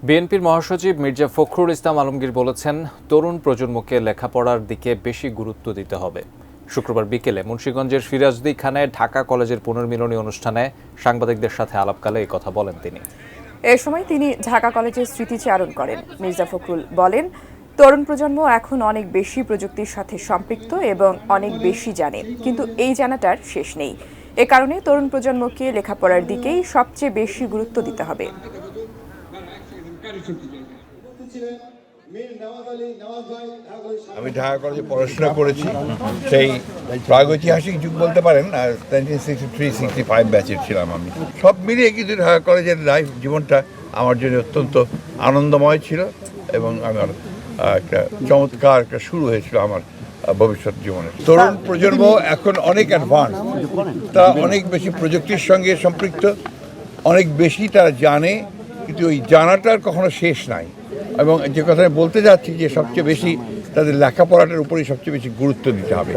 বিএনপির মহাসচিব মির্জা ফখরুল ইসলাম আলমগীর বলেছেন, তরুণ প্রজন্মকে লেখাপড়ার দিকে বেশি গুরুত্ব দিতে হবে। শুক্রবার বিকেলে মুন্সিগঞ্জের ফিরাজদি খানে ঢাকা কলেজের পুনর্মিলনী অনুষ্ঠানে সাংবাদিকদের সাথে আলাপকালে এই কথা বলেন তিনি। এ সময় তিনি ঢাকা কলেজের স্মৃতিচারণ করেন। মির্জা ফখরুল বলেন, তরুণ প্রজন্ম এখন অনেক বেশি প্রযুক্তির সাথে সম্পৃক্ত এবং অনেক বেশি জানে, কিন্তু এই জানাটার শেষ নেই। এ কারণে তরুণ প্রজন্মকে লেখাপড়ার দিকেই সবচেয়ে বেশি গুরুত্ব দিতে হবে। আমি ঢাকা কলেজে পড়াশোনা করেছি, সেই প্রাগৈতিহাসিক যুগ বলতে পারেন। আর 1963-65 ব্যাচের ছিলাম আমি। সব মিলিয়ে কিন্তু ঢাকা কলেজের লাইফ জীবনটা আমার জন্য অত্যন্ত আনন্দময় ছিল এবং আমার একটা চমৎকার একটা শুরু হয়েছিল আমার ভবিষ্যৎ জীবনে। তরুণ প্রজন্ম এখন অনেক অ্যাডভান্স, তারা অনেক বেশি প্রযুক্তির সঙ্গে সম্পৃক্ত, অনেক বেশি তারা জানে, কিন্তু ওই জানাটার কখনো শেষ নাই। এবং যে কথা বলতে যাচ্ছি যে সবচেয়ে বেশি তাদের লেখাপড়াটার উপরেই সবচেয়ে বেশি গুরুত্ব দিতে হবে।